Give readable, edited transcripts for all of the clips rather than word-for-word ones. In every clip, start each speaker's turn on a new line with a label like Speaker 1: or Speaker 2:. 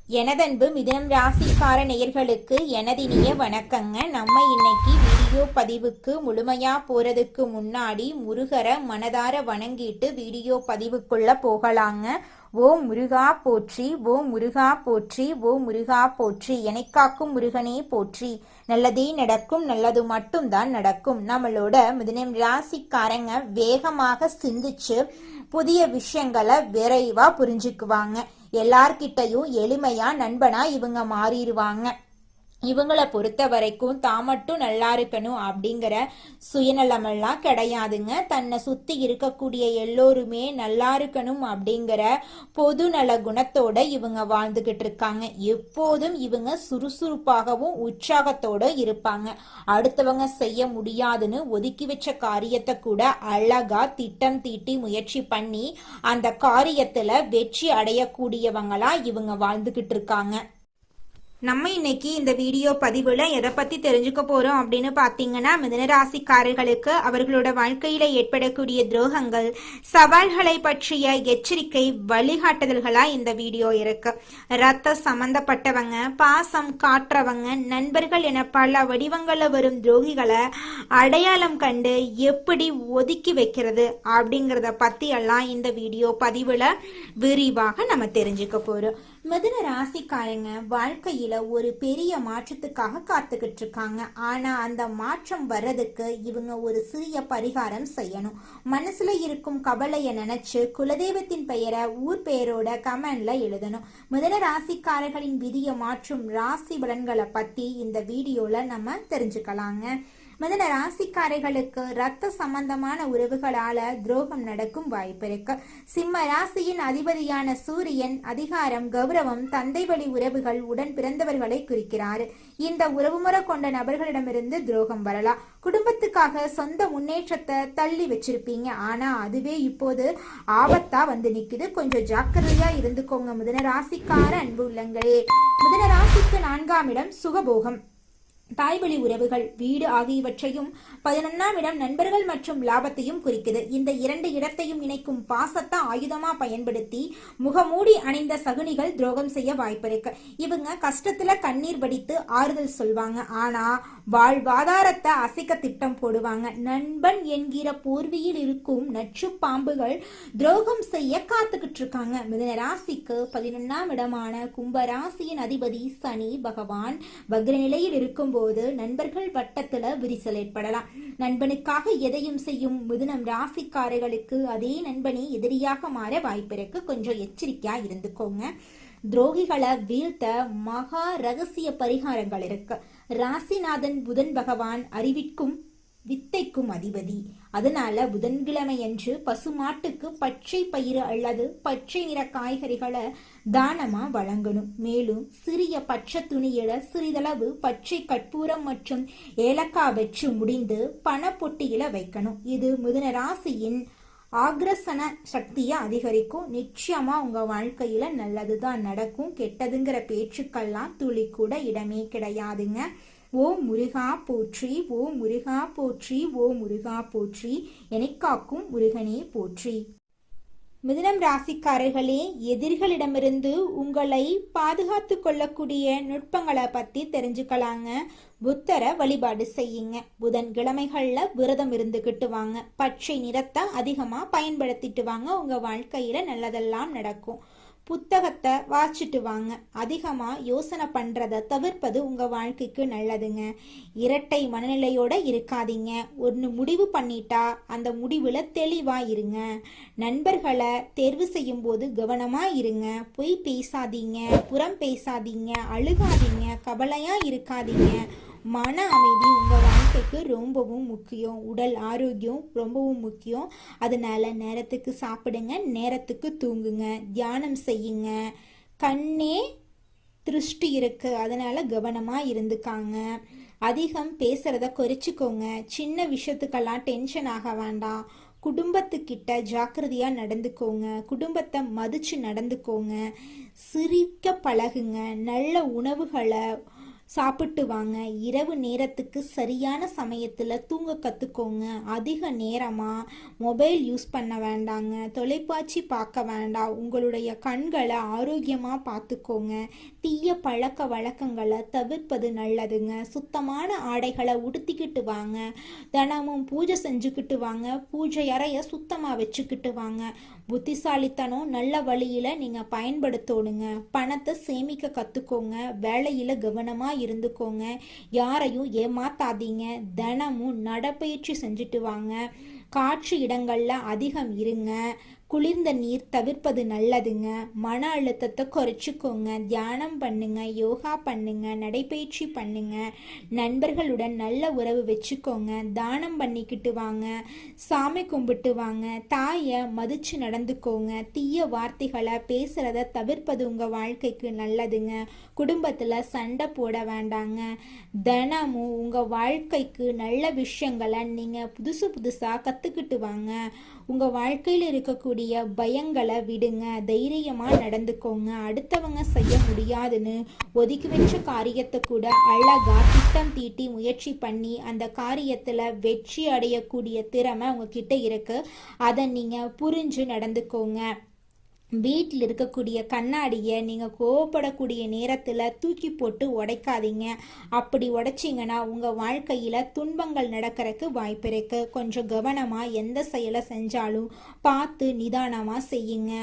Speaker 1: எனதன்பு மிதுனம் ராசிக்கார நேயர்களுக்கு எனதினிய வணக்கங்க. நம்ம இன்னைக்கு வீடியோ பதிவுக்கு முழுமையா போறதுக்கு முன்னாடி முருகரை மனதார வணங்கிட்டு வீடியோ பதிவுக்குள்ள போகலாங்க. ஓ முருகா போற்றி, ஓ முருகா போற்றி, ஓ முருகா போற்றி, எனைக்காக்கும் முருகனே போற்றி. நல்லதே நடக்கும், நல்லது மட்டும்தான் நடக்கும். நம்மளோட மிதுனம் ராசிக்காரங்க வேகமாக சிந்திச்சு புதிய விஷயங்களை விரைவா புரிஞ்சுக்குவாங்க. எல்லார்கிட்டையும் எளிமையா நண்பனா இவங்க மாறிடுவாங்க. இவங்கள பொறுத்த வரைக்கும் தான் மட்டும் நல்லா இருக்கணும் அப்படிங்கிற சுயநலமெல்லாம் கிடையாதுங்க. தன்னை சுத்தி இருக்கக்கூடிய எல்லோருமே நல்லா இருக்கணும் அப்படிங்கிற பொது நல குணத்தோட இவங்க வாழ்ந்துகிட்டு இருக்காங்க. எப்போதும் இவங்க சுறுசுறுப்பாகவும் உற்சாகத்தோட இருப்பாங்க. அடுத்தவங்க செய்ய முடியாதுன்னு ஒதுக்கி வச்ச காரியத்தை கூட அழகா திட்டம் தீட்டி முயற்சி பண்ணி அந்த காரியத்துல வெற்றி அடையக்கூடியவங்களா இவங்க வாழ்ந்துகிட்டு இருக்காங்க. நம்ம இன்னைக்கு இந்த வீடியோ பதிவுல எதை பத்தி தெரிஞ்சுக்க போறோம் அப்படின்னு பாத்தீங்கன்னா, மிதுனராசிக்காரர்களுக்கு அவர்களோட வாழ்க்கையில ஏற்படக்கூடிய துரோகங்கள், சவால்களை பற்றிய எச்சரிக்கை வழிகாட்டுதல்களா இந்த வீடியோ இருக்கு. ரத்த சம்பந்தப்பட்டவங்க, பாசம் காட்டுறவங்க, நண்பர்கள் என பல வடிவங்கள்ல வரும் துரோகிகளை அடையாளம் கண்டு எப்படி ஒதுக்கி வைக்கிறது அப்படிங்கறத பத்தி எல்லாம் இந்த வீடியோ பதிவுல விரிவாக நம்ம தெரிஞ்சுக்க போறோம். மிதுன ராசிக்காரங்க வாழ்க்கையில ஒரு பெரிய மாற்றத்துக்காக காத்துக்கிட்டு இருக்காங்க. ஆனா அந்த மாற்றம் வர்றதுக்கு இவங்க ஒரு சிறிய பரிகாரம் செய்யணும். மனசுல இருக்கும் கவலைய நினைச்சு குலதெய்வத்தின் பெயரை ஊர் பெயரோட கமெண்ட்ல எழுதணும். மிதுன ராசிக்காரர்களின் விதியை மாற்றும் ராசி பலன்களை பத்தி இந்த வீடியோல நம்ம தெரிஞ்சுக்கலாங்க. மிதுன ராசிக்காரர்களுக்கு ரத்த சம்பந்தமான உறவுகளால துரோகம் நடக்கும் வாய்ப்பு இருக்கு. சிம்ம ராசியின் அதிபதியான சூரியன் அதிகாரம், கௌரவம், தந்தை வழி உறவுகள், உடன் பிறந்தவர்களை குறிக்கிறார். இந்த உறவுமுறை கொண்ட நபர்களிடமிருந்து துரோகம் வரலாம். குடும்பத்துக்காக சொந்த முன்னேற்றத்தை தள்ளி வச்சிருப்பீங்க. ஆனா அதுவே இப்போது ஆபத்தா வந்து நிக்குது. கொஞ்சம் ஜாக்கிரதையா இருந்துக்கோங்க மிதுன ராசிக்கார அன்பு உள்ளங்களே. மிதுன ராசிக்கு 4ஆம் இடம் சுகபோகம், தாய்வழி உறவுகள், வீடு ஆகியவற்றையும் 11ஆம் இடம் நண்பர்கள் மற்றும் லாபத்தையும் குறிக்குது. இந்த 2 இடத்தையும் இணைக்கும் பாசத்தை ஆயுதமா பயன்படுத்தி முகமூடி அணிந்த சகுனிகள் துரோகம் செய்ய வாய்ப்பிருக்கு. இவங்க கஷ்டத்துல கண்ணீர் வடித்து ஆறுதல் சொல்வாங்க. ஆனா வாழ்வாதாரத்தை அசைக்க திட்டம் போடுவாங்க. நண்பன் என்கிற போர்வியில் இருக்கும் நச்சு பாம்புகள் துரோகம் செய்ய காத்துக்கிட்டு இருக்காங்க. மிதுன ராசிக்கு 11ஆம் இடமான கும்பராசியின் அதிபதி சனி பகவான் வக்ர நிலையில் இருக்கும் போது நண்பர்கள் வட்டத்துல விரிசல் ஏற்படலாம். நண்பனுக்காக எதையும் செய்யும் மிதுனம் ராசிக்காரர்களுக்கு அதே நண்பனே எதிரியாக மாற வாய்ப்பிருக்கு. கொஞ்சம் எச்சரிக்கையா இருந்துக்கோங்க. துரோகிகளை வீழ்த்த மகா ரகசிய பரிகாரங்கள் இருக்கு. ராசிநாதன் புதன் பகவான் அறிவிற்கும் வித்தைக்கும் அதிபதி. அதனால புதன்கிழமையன்று பசுமாட்டுக்கு பச்சை பயிறு அல்லது பச்சை நிற காய்கறிகளை தானமா வழங்கணும். மேலும் சிறிய பச்சை துணியில சிறிதளவு பச்சை கற்பூரம் மற்றும் ஏலக்காய் வச்சு முடிந்து பணப்பொட்டியில வைக்கணும். இது மிதுன ராசியின் ஆக்ரசன சக்தியை அதிகரிக்கும். நிச்சயமா உங்க வாழ்க்கையில நல்லதுதான் நடக்கும். கெட்டதுங்கிற பேச்சுக்கெல்லாம் துளி கூட இடமே கிடையாதுங்க. ஓ முருகா போற்றி, ஓ முருகா போற்றி, ஓ முருகா போற்றி, எனைக்காக்கும் முருகனே போற்றி. மிதுனம் ராசிக்காரர்களே, எதிரிகளிடமிருந்து உங்களை பாதுகாத்து கொள்ளக்கூடிய நுட்பங்களை பத்தி தெரிஞ்சுக்கலாங்க. புத்தரை வழிபாடு செய்யுங்க. புதன்கிழமைகள்ல விரதம் இருந்துகிட்டு வாங்க. பச்சை நிறத்தை அதிகமா பயன்படுத்திட்டு வாங்க. உங்க வாழ்க்கையில நல்லதெல்லாம் நடக்கும். புத்தகத்தை வாசிச்சுட்டு வாங்க. அதிகமா யோசனை பண்றத தவிர்ப்பது உங்க வாழ்க்கைக்கு நல்லதுங்க. இரட்டை மனநிலையோட இருக்காதீங்க. ஒன்று முடிவு பண்ணிட்டா அந்த முடிவுல தெளிவா இருங்க. நண்பர்களை தேர்வு செய்யும் போது கவனமா இருங்க. பொய் பேசாதீங்க, புறம் பேசாதீங்க, அழுகாதீங்க, கவலையா இருக்காதீங்க. மன அமைதி உங்க வாழ்க்கைக்கு ரொம்பவும் முக்கியம். உடல் ஆரோக்கியம் ரொம்பவும் முக்கியம். அதனால நேரத்துக்கு சாப்பிடுங்க, நேரத்துக்கு தூங்குங்க, தியானம் செய்யுங்க. கண்ணே திருஷ்டி இருக்கு, அதனால கவனமா இருந்துக்காங்க. அதிகம் பேசுறத குறைச்சிக்கோங்க. சின்ன விஷயத்துக்கெல்லாம் டென்ஷன் ஆக வேண்டாம். குடும்பத்துக்கிட்ட ஜாக்கிரதையா நடந்துக்கோங்க. குடும்பத்தை மதிச்சு நடந்துக்கோங்க. சிரிக்க பழகுங்க. நல்ல உணவுகளை சாப்பிட்டு வாங்க. இரவு நேரத்துக்கு சரியான சமயத்தில் தூங்க கற்றுக்கோங்க. அதிக நேரமாக மொபைல் யூஸ் பண்ண வேண்டாங்க. தொலைக்காட்சி பார்க்க வேண்டாம். உங்களுடைய கண்களை ஆரோக்கியமாக பார்த்துக்கோங்க. தீய பழக்க வழக்கங்களை தவிர்ப்பது நல்லதுங்க. சுத்தமான ஆடைகளை உடுத்திக்கிட்டு வாங்க. தினமும் பூஜை செஞ்சுக்கிட்டு வாங்க. பூஜை அறையை சுத்தமாக வச்சுக்கிட்டு வாங்க. புத்திசாலித்தனம் நல்ல வழியில் நீங்கள் பயன்படுத்தணுங்க. பணத்தை சேமிக்க கற்றுக்கோங்க. வேலையில் கவனமாக இருந்துக்கோங்க. யாரையும் ஏமாத்தாதீங்க. தினமும் நடைப்பயிற்சி செஞ்சுட்டு வாங்க. காற்று இடங்கள்ல அதிகம் இருங்க. குளிர்ந்த நீர் தவிர்ப்பது நல்லதுங்க. மன அழுத்தத்தை குறைச்சிக்கோங்க. தியானம் பண்ணுங்க. யோகா பண்ணுங்க. நடைப்பயிற்சி பண்ணுங்க. நண்பர்களுடன் நல்ல உறவு வச்சுக்கோங்க. தானம் பண்ணிக்கிட்டு வாங்க. சாமி கும்பிட்டு வாங்க. தாயை மதிச்சு நடந்துக்கோங்க. தீய வார்த்தைகளை பேசுறத தவிர்ப்பது உங்க வாழ்க்கைக்கு நல்லதுங்க. குடும்பத்துல சண்டை போட வேண்டாங்க. தினமும் உங்க வாழ்க்கைக்கு நல்ல விஷயங்களை நீங்க புதுசா கத்துக்கிட்டு வாங்க. உங்க வாழ்க்கையில் இருக்கக்கூடிய பயங்களை விடுங்க. தைரியமா நடந்துக்கோங்க. அடுத்தவங்க செய்ய முடியாதுன்னு ஒதுக்கி வச்ச காரியத்தை கூட அழகா திட்டம் தீட்டி முயற்சி பண்ணி அந்த காரியத்துல வெற்றி அடையக்கூடிய திறமை உங்ககிட்ட இருக்கு. அதை நீங்க புரிஞ்சு நடந்துக்கோங்க. வீட்டில் இருக்கக்கூடிய கண்ணாடியை நீங்கள் கோவப்படக்கூடிய நேரத்தில் தூக்கி போட்டு உடைக்காதீங்க. அப்படி உடைச்சிங்கன்னா உங்கள் வாழ்க்கையில் துன்பங்கள் நடக்கிறதுக்கு வாய்ப்பு இருக்குது. கொஞ்சம் கவனமாக எந்த செயலை செஞ்சாலும் பார்த்து நிதானமாக செய்யுங்க.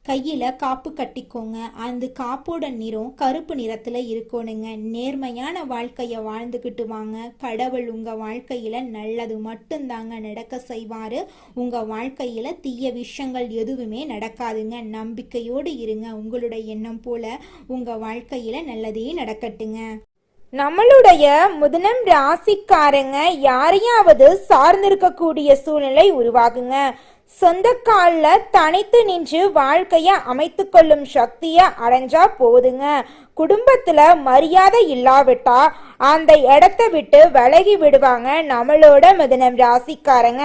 Speaker 1: கையில் காப்பு கட்டிக்கோங்க. அந்த காப்போட நிறம் கருப்பு நிறத்தில் இருக்கணுங்க. நேர்மையான வாழ்க்கையை வாழ்ந்துக்கிட்டு வாங்க. கடவுள் உங்கள் வாழ்க்கையில் நல்லது மட்டும்தாங்க நடக்க செய்வார். உங்கள் வாழ்க்கையில் தீய விஷயங்கள் எதுவுமே நடக்காதுங்க. நம்பிக்கையோடு இருங்க. உங்களுடைய எண்ணம் போல உங்கள் வாழ்க்கையில் நல்லதே நடக்கட்டுங்க.
Speaker 2: நம்மளுடைய மிதுனம் ராசிக்காரங்க யாரையாவது சார்ந்திருக்கக்கூடிய சூழ்நிலை உருவாகுங்க. சொந்த காலில் தனித்து நின்று வாழ்க்கைய அமைத்து கொள்ளும் சக்தியை அடைஞ்சா போதுங்க. குடும்பத்துல மரியாதை இல்லாவிட்டா அந்த இடத்த விட்டு விலகி விடுவாங்க நம்மளோட மிதுனம் ராசிக்காரங்க.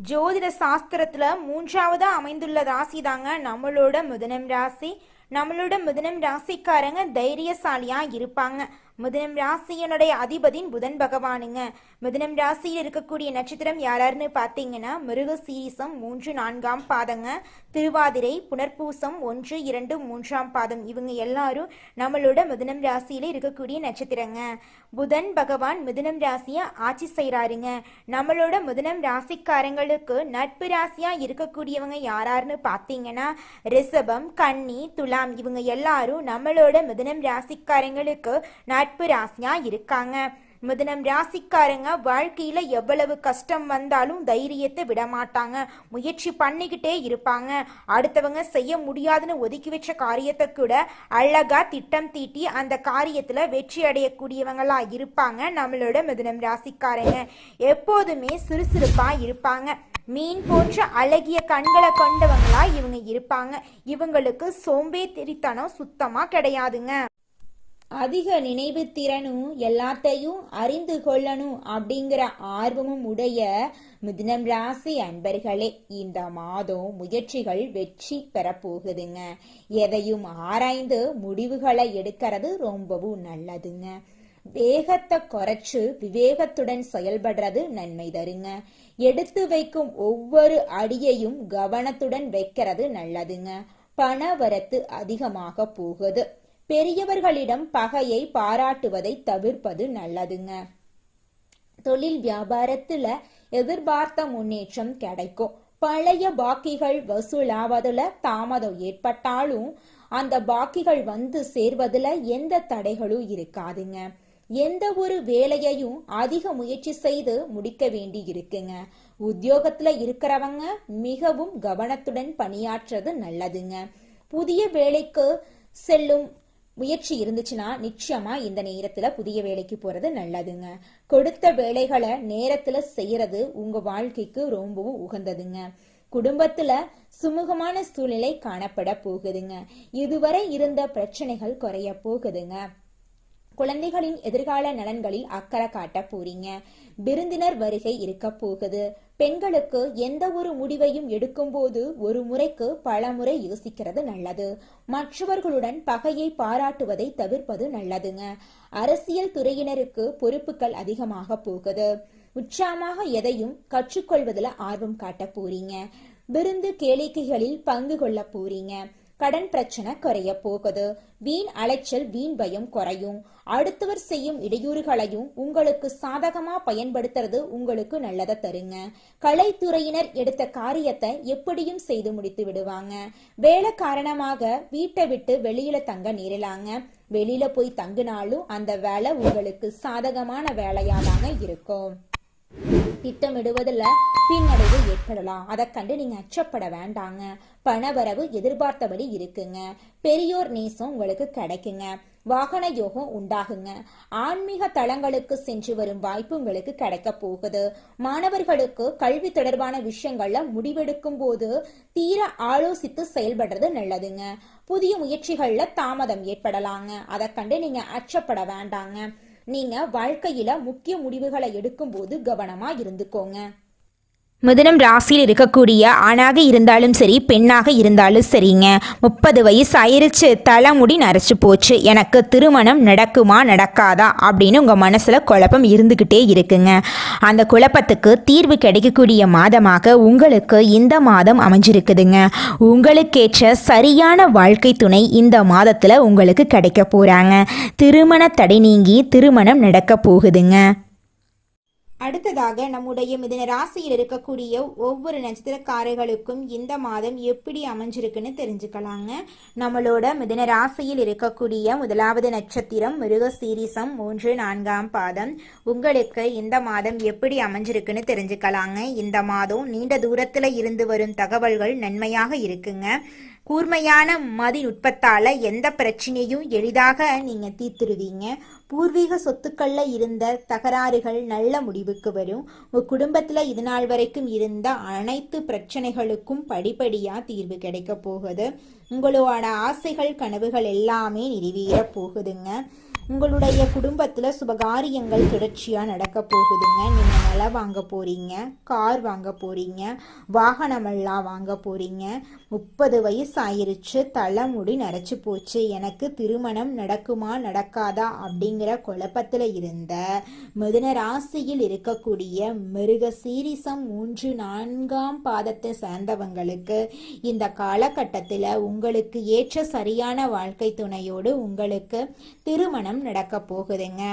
Speaker 2: ஜோதிட சாஸ்திரத்துல 3வது அமைந்துள்ள ராசி தாங்க நம்மளோட மிதுனம் ராசி. நம்மளோட மிதுனம் ராசிக்காரங்க தைரியசாலியா இருப்பாங்க. மிதுனம் ராசியினுடைய அதிபதியின் புதன் பகவானுங்க. மிதுனம் ராசியில் இருக்கக்கூடிய நட்சத்திரம் யாராருன்னு பார்த்தீங்கன்னா மிருகசீரிசம் 3, 4ஆம் பாதங்க. திருவாதிரை, புனர்பூசம் 1, 2, 3ஆம் பாதம். இவங்க எல்லாரும் நம்மளோட மிதுனம் ராசியில இருக்கக்கூடிய நட்சத்திரங்க. புதன் பகவான் மிதுனம் ராசியை ஆட்சி செய்கிறாருங்க. நம்மளோட மிதுனம் ராசிக்காரங்களுக்கு நட்பு ராசியா இருக்கக்கூடியவங்க யாராருன்னு பார்த்தீங்கன்னா ரிஷபம், கன்னி, துலாம். இவங்க எல்லாரும் நம்மளோட மிதுனம் ராசிக்காரங்களுக்கு நட்பு ராசியா இருக்காங்க. மிதுனம் ராசிக்காரங்க வாழ்க்கையில எவ்வளவு கஷ்டம் வந்தாலும் தைரியத்தை விட மாட்டாங்க. முயற்சி பண்ணிக்கிட்டே இருப்பாங்க. அடுத்தவங்க செய்ய முடியாதுன்னு ஒதுக்கி வச்ச காரியத்தை கூட அழகா திட்டம் தீட்டி அந்த காரியத்துல வெற்றி அடையக்கூடியவங்களா இருப்பாங்க நம்மளோட மிதுனம் ராசிக்காரங்க. எப்போதுமே சுறுசுறுப்பா இருப்பாங்க. மீன் போன்ற அழகிய கண்களை கொண்டவங்களா இவங்க இருப்பாங்க. இவங்களுக்கு சோம்பேறித்தனம் சுத்தமா கிடையாதுங்க.
Speaker 1: அதிக நினைவு திறனும் எல்லாத்தையும் அறிந்து கொள்ளணும் அப்படிங்கிற ஆர்வமும் உடைய மிதுனம் ராசி அன்பர்களே, இந்த மாதம் முயற்சிகள் வெற்றி பெற போகுதுங்க. எதையும் ஆராய்ந்து முடிவுகளை எடுக்கிறது ரொம்பவும் நல்லதுங்க. வேகத்தை குறைச்சு விவேகத்துடன் செயல்படுறது நன்மை தருங்க. எடுத்து வைக்கும் ஒவ்வொரு அடியையும் கவனத்துடன் வைக்கிறது நல்லதுங்க. பண வரத்து அதிகமாக போகுது. பெரியவர்களிடம் பகையை பாராட்டுவதை தவிர்ப்பது நல்லதுங்க. தொழில் வியாபாரத்துல எதிர்பார்த்த முன்னேற்றம் கிடைக்கும். பழைய பாக்கிகள் வசூலாவதுல தாமதம் ஏற்பட்டாலும் அந்த பாக்கிகள் வந்து சேர்வதுல எந்த தடைகளும் இருக்காதுங்க. எந்த ஒரு வேலையையும் அதிக முயற்சி செய்து முடிக்க வேண்டி இருக்குங்க. உத்தியோகத்துல இருக்கிறவங்க மிகவும் கவனத்துடன் பணியாற்றுறது நல்லதுங்க. புதிய வேலைக்கு செல்லும் முயற்சி இருந்துச்சுன்னா நிச்சயமா இந்த நேரத்துல புதிய வேலைக்கு போறது நல்லதுங்க. கொடுத்த வேலைகளை நேரத்துல செய்யறது உங்க வாழ்க்கைக்கு ரொம்பவும் உகந்ததுங்க. குடும்பத்துல சுமூகமான சூழ்நிலை காணப்பட போகுதுங்க. இதுவரை இருந்த பிரச்சனைகள் குறைய போகுதுங்க. குழந்தைகளின் எதிர்கால நலன்களில் அக்கறை காட்ட போறீங்க. விருந்தினர் வருகை இருக்க போகுது. பெண்களுக்கு எந்த ஒரு முடிவையும் எடுக்கும் போது ஒரு முறைக்கு பல முறை யோசிக்கிறது நல்லது. மற்றவர்களுடன் பகையை பாராட்டுவதை தவிர்ப்பது நல்லதுங்க. அரசியல் துறையினருக்கு பொறுப்புகள் அதிகமாக போகுது. உற்சாகமாக எதையும் கற்றுக்கொள்வதில் ஆர்வம் காட்ட போறீங்க. விருந்து கேளிக்கைகளில் பங்கு கொள்ள போறீங்க. கடன் பிரச்சனை குறைய போகுது. வீண் அலைச்சல் வீண் பயம் குறையும். அடுத்தவர் செய்யும் இடையூறுகளையும் உங்களுக்கு சாதகமா பயன்படுத்துறது உங்களுக்கு நல்லதை தருங்க. கலைத்துறையினர் எடுத்த காரியத்தை எப்படியும் செய்து முடித்து விடுவாங்க. வேலை காரணமாக வீட்டை விட்டு வெளியில தங்க நேரலாங்க. வெளியில போய் தங்கினாலும் அந்த வேலை உங்களுக்கு சாதகமான வேலையாதாங்க இருக்கும். திட்டமிடுவதில் பின்னடைவு ஏற்படலாம். அதை கண்டு நீங்க அச்சப்பட வேண்டாங்க. பணவரவு எதிர்பார்த்தபடி இருக்குங்க. பெரியோர் நேசம் உங்களுக்கு கிடைக்குங்க. வாகன யோகம் உண்டாகுங்க. ஆன்மீக தலங்களுக்கு சென்று வரும் வாய்ப்பு உங்களுக்கு கிடைக்க போகுது. மாணவர்களுக்கு கல்வி தொடர்பான விஷயங்கள்ல முடிவெடுக்கும் போது தீர ஆலோசித்து செயல்படுறது நல்லதுங்க. புதிய முயற்சிகள்ல தாமதம் ஏற்படலாங்க. அதை கண்டு நீங்க அச்சப்பட வேண்டாங்க. நீங்க வாழ்க்கையில முக்கிய முடிவுகளை எடுக்கும் போது கவனமா இருந்துக்கோங்க.
Speaker 2: மிதுனம் ராசியில் இருக்கக்கூடிய ஆணாக இருந்தாலும் சரி பெண்ணாக இருந்தாலும் சரிங்க, 30 வயசு ஆயிருச்சு, தலைமுடி நரைச்சு போச்சு, எனக்கு திருமணம் நடக்குமா நடக்காதா அப்படின்னு உங்கள் மனசில் குழப்பம் இருந்துக்கிட்டே இருக்குங்க. அந்த குழப்பத்துக்கு தீர்வு கிடைக்கக்கூடிய மாதமாக உங்களுக்கு இந்த மாதம் அமைஞ்சிருக்குதுங்க. உங்களுக்கேற்ற சரியான வாழ்க்கை துணை இந்த மாதத்தில் உங்களுக்கு கிடைக்க போகிறாங்க. திருமண தடை நீங்கி திருமணம் நடக்க போகுதுங்க.
Speaker 1: அடுத்ததாக நம்முடைய மிதுன ராசியில் இருக்கக்கூடிய ஒவ்வொரு நட்சத்திரக்காரர்களுக்கும் இந்த மாதம் எப்படி அமைஞ்சிருக்குன்னு தெரிஞ்சுக்கலாங்க. நம்மளோட மிதுன ராசியில் இருக்கக்கூடிய முதலாவது நட்சத்திரம் மிருகசீரிசம் 3, 4ஆம் பாதம். உங்களுக்கு இந்த மாதம் எப்படி அமைஞ்சிருக்குன்னு தெரிஞ்சுக்கலாங்க. இந்த மாதம் நீண்ட தூரத்துல இருந்து வரும் தகவல்கள் நன்மையாக இருக்குங்க. கூர்மையான மதிநுட்பத்தால எந்த பிரச்சனையும் எளிதாக நீங்க தீர்த்துருவீங்க. பூர்வீக சொத்துக்கள்ல இருந்த தகராறுகள் நல்ல முடிவுக்கு வரும். உங்க குடும்பத்துல இது நாள் வரைக்கும் இருந்த அனைத்து பிரச்சனைகளுக்கும் படிப்படியா தீர்வு கிடைக்க போகுது. உங்களோட ஆசைகள் கனவுகள் எல்லாமே நிறைவேற போகுதுங்க. உங்களுடைய குடும்பத்துல சுபகாரியங்கள் தொடர்ச்சியா நடக்க போகுதுங்க. நீங்க நிலம் வாங்க போறீங்க, கார் வாங்க போறீங்க, வாகனமெல்லாம் வாங்க போறீங்க. 30 வயசு ஆயிருச்சு, தலைமுடி நரைச்சு போச்சு, எனக்கு திருமணம் நடக்குமா நடக்காதா அப்படிங்கிற குழப்பத்துல இருந்த மிதுன ராசியில் இருக்கக்கூடிய மிருகசீரிசம் 3, 4ஆம் பாதத்தை சேர்ந்தவங்களுக்கு இந்த காலகட்டத்தில் உங்களுக்கு ஏற்ற சரியான வாழ்க்கை துணையோடு உங்களுக்கு திருமணம் நடக்க போகுதுங்க.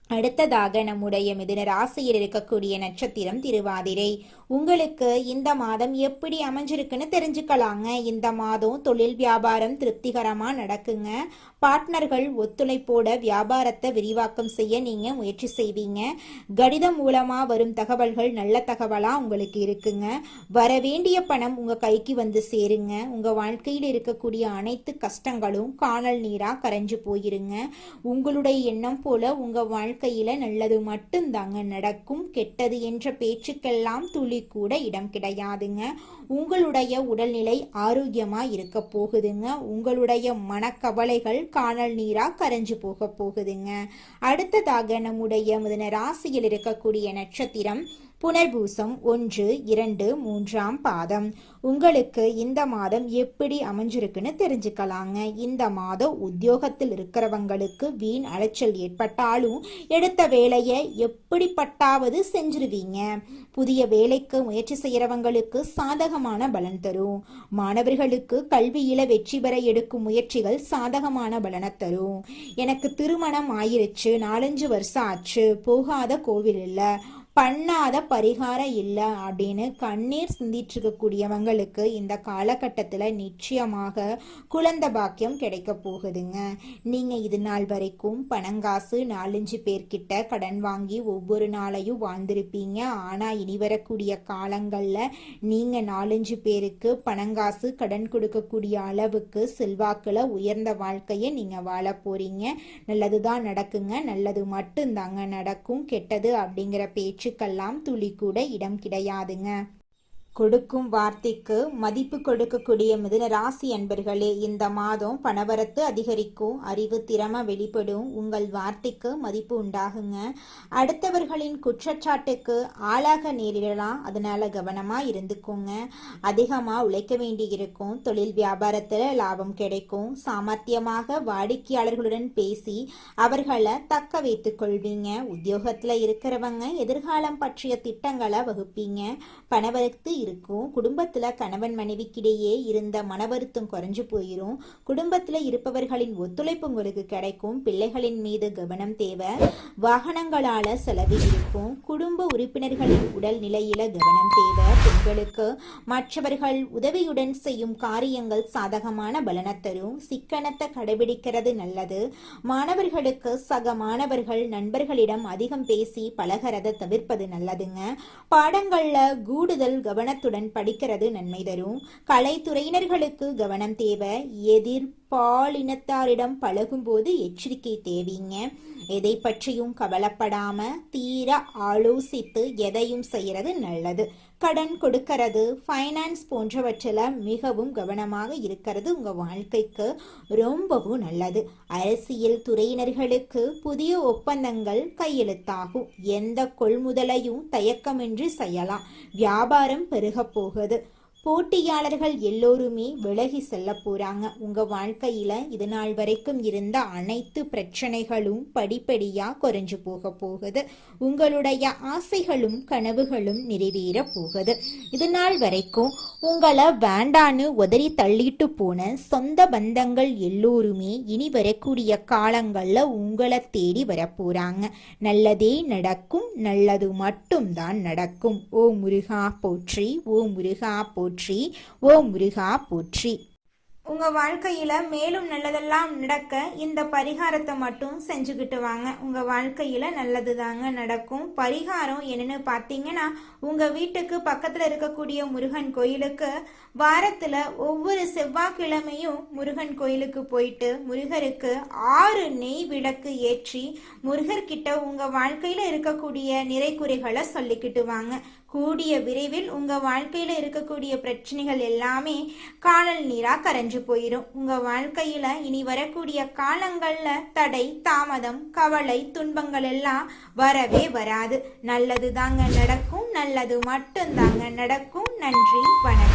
Speaker 1: அடுத்ததாக நம்முடைய மிதுன ராசியில் இருக்கக்கூடிய நட்சத்திரம் திருவாதிரை. உங்களுக்கு இந்த மாதம் எப்படி அமைஞ்சிருக்குன்னு தெரிஞ்சுக்கலாங்க. இந்த மாதம் தொழில் வியாபாரம் திருப்திகரமா நடக்குங்க. பார்ட்னர்கள் ஒத்துழைப்போட வியாபாரத்தை விரிவாக்கம் செய்ய நீங்க முயற்சி செய்வீங்க. கடிதம் மூலமா வரும் தகவல்கள் நல்ல தகவலா உங்களுக்கு இருக்குங்க. வரவேண்டிய பணம் உங்க கைக்கு வந்து சேருங்க. உங்க வாழ்க்கையில் இருக்கக்கூடிய அனைத்து கஷ்டங்களும் காணல் நீரா கரைஞ்சு போயிருங்க. உங்களுடைய எண்ணம் போல உங்க வாழ்க்கையில நல்லது மட்டும்தாங்க நடக்கும். கெட்டது என்ற பேச்சுக்கெல்லாம் துளி கூட இடம் கிடையாதுங்க. உங்களுடைய உடல்நிலை ஆரோக்கியமா இருக்க போகுதுங்க. உங்களுடைய மனக்கவலைகள் காணல் நீரா கரைஞ்சு போக போகுதுங்க. அடுத்ததாக நம்முடைய மிதுன ராசியில் இருக்கக்கூடிய நட்சத்திரம் புனர்பூசம் 1, 2, 3ஆம் பாதம். உங்களுக்கு இந்த மாதம் எப்படி அமைஞ்சிருக்குன்னு தெரிஞ்சுக்கலாங்க. இந்த மாதம் உத்தியோகத்தில் இருக்கிறவங்களுக்கு வீண் அலைச்சல் ஏற்பட்டாலும் எடுத்த வேலையை எப்படிப்பட்டாவது செஞ்சிருவீங்க. புதிய வேலைக்கு முயற்சி செய்யறவங்களுக்கு சாதகமான பலன் தரும். மாணவர்களுக்கு கல்வியில வெற்றி பெற எடுக்கும் முயற்சிகள் சாதகமான பலனை தரும். எனக்கு திருமணம் ஆயிருச்சு, 4-5 வருஷம் ஆச்சு, போகாத கோவில் இல்லை, பண்ணாத பரிகாரம் இல்லை அப்படின்னு கண்ணீர் சிந்திட்டு இருக்கக்கூடியவங்களுக்கு இந்த காலகட்டத்தில் நிச்சயமாக குழந்தை பாக்கியம் கிடைக்க போகுதுங்க. நீங்கள் இது நாள் வரைக்கும் பணங்காசு 4-5 பேர்கிட்ட கடன் வாங்கி ஒவ்வொரு நாளையும் வாழ்ந்திருப்பீங்க. ஆனால் இனி வரக்கூடிய காலங்களில் நீங்கள் 4-5 பேருக்கு பணங்காசு கடன் கொடுக்கக்கூடிய அளவுக்கு செல்வாக்கில் உயர்ந்த வாழ்க்கையை நீங்கள் வாழ போறீங்க. நல்லதுதான் நடக்குங்க. நல்லது மட்டும்தாங்க நடக்கும். கெட்டது அப்படிங்கிற பேச்சுக்கெல்லாம் துளி கூட இடம் கிடையாதுங்க. கொடுக்கும் வார்த்தைக்கு மதிப்பு கொடுக்கக்கூடிய மிதுன ராசி அன்பர்களே, இந்த மாதம் பணவரத்து அதிகரிக்கும், அறிவு திறமை வெளிப்படும், உங்கள் வார்த்தைக்கு மதிப்பு உண்டாகுங்க. அடுத்தவர்களின் குற்றச்சாட்டுக்கு ஆளாக நேரிடலாம், அதனால கவனமா இருந்துக்கோங்க. அதிகமா உழைக்க வேண்டி இருக்கும். தொழில் வியாபாரத்துல லாபம் கிடைக்கும். சாமர்த்தியமாக வாடிக்கையாளர்களுடன் பேசி அவர்களை தக்க வைத்துக் கொள்வீங்க. உத்தியோகத்துல இருக்கிறவங்க எதிர்காலம் பற்றிய திட்டங்களை வகுப்பீங்க. பணவரத்து இருக்கும். குடும்பத்துல கணவன் மனைவிக்கிடையே இருந்த மனவருத்தம் குறைஞ்சு போயிரும். குடும்பத்துல இருப்பவர்களின் ஒத்துழைப்பு உங்களுக்கு கிடைக்கும். பிள்ளைகளின் மீது கவனம் தேவை. வாகனங்களால செலவு இருக்கும். குடும்ப உறுப்பினர்களின் உடல் நிலையில கவனம் தேவை. பெண்களுக்கு மற்றவர்கள் உதவியுடன் செய்யும் காரியங்கள் சாதகமான பலனை தரும். சிக்கனத்தை கடைபிடிக்கிறது நல்லது. மாணவர்களுக்கு சக மாணவர்கள் நண்பர்களிடம் அதிகம் பேசி பழகிறத தவிர்ப்பது நல்லதுங்க. பாடங்கள்ல கூடுதல் கவனத்துடன் படிக்கிறது நன்மை தரும். கலைத்துறையினர்களுக்கு கவனம் தேவை. எதிர்பாலினத்தாரிடம் பழகும்போது எச்சரிக்கை தேவைங்க. எதை பற்றியும் கவலைப்படாம தீர ஆலோசித்து எதையும் செய்யறது நல்லது. கடன் கொடுக்கிறது, ஃபைனான்ஸ் போன்றவற்றில் மிகவும் கவனமாக இருக்கிறது உங்க வாழ்க்கைக்கு ரொம்பவும் நல்லது. அரசியல் துறையினர்களுக்கு புதிய ஒப்பந்தங்கள் கையெழுத்தாகும். எந்த கொள்முதலையும் தயக்கமின்றி செய்யலாம். வியாபாரம் பெருக போகுது. போட்டியாளர்கள் எல்லோருமே விலகி செல்ல போறாங்க. உங்க வாழ்க்கையில இது நாள் வரைக்கும் இருந்த அனைத்து பிரச்சனைகளும் படிப்படியா குறைஞ்சு போக போகுது. உங்களுடைய ஆசைகளும் கனவுகளும் நிறைவேற போகுது. இது நாள் வரைக்கும் உங்களை வேண்டான்னு உதறி தள்ளிட்டு போன சொந்த பந்தங்கள் எல்லோருமே இனி வரக்கூடிய காலங்கள்ல உங்களை தேடி வரப்போறாங்க. நல்லதே நடக்கும். நல்லது மட்டும்தான் நடக்கும். ஓ முருகா போற்றி, ஓ முருகா போற்றி, ஓ முருகா போற்றி. உங்க வாழ்க்கையில மேலும் நல்லதெல்லாம் நடக்க இந்த பரிகாரத்தை மட்டும் செஞ்சுக்கிட்டு வாங்க. உங்க வாழ்க்கையில நல்லது தாங்க நடக்கும். பரிகாரம் என்னன்னு பார்த்தீங்கன்னா, உங்க வீட்டுக்கு பக்கத்துல இருக்கக்கூடிய முருகன் கோயிலுக்கு வாரத்துல ஒவ்வொரு செவ்வாய்க்கிழமையும் முருகன் கோயிலுக்கு போயிட்டு முருகருக்கு 6 நெய் விளக்கு ஏற்றி முருகர்கிட்ட உங்க வாழ்க்கையில இருக்கக்கூடிய நிறைக்குறைகளை சொல்லிக்கிட்டு வாங்க. கூடிய விரைவில் உங்க வாழ்க்கையில இருக்கக்கூடிய பிரச்சனைகள் எல்லாமே காணல் நீரா கரைஞ்சு போயிடும். உங்க வாழ்க்கையில இனி வரக்கூடிய காலங்கள்ல தடை, தாமதம், கவலை, துன்பங்கள் எல்லாம் வரவே வராது. நல்லது தாங்க நடக்கும். நல்லது மட்டும் தாங்க நடக்கும். நன்றி, வணக்கம்.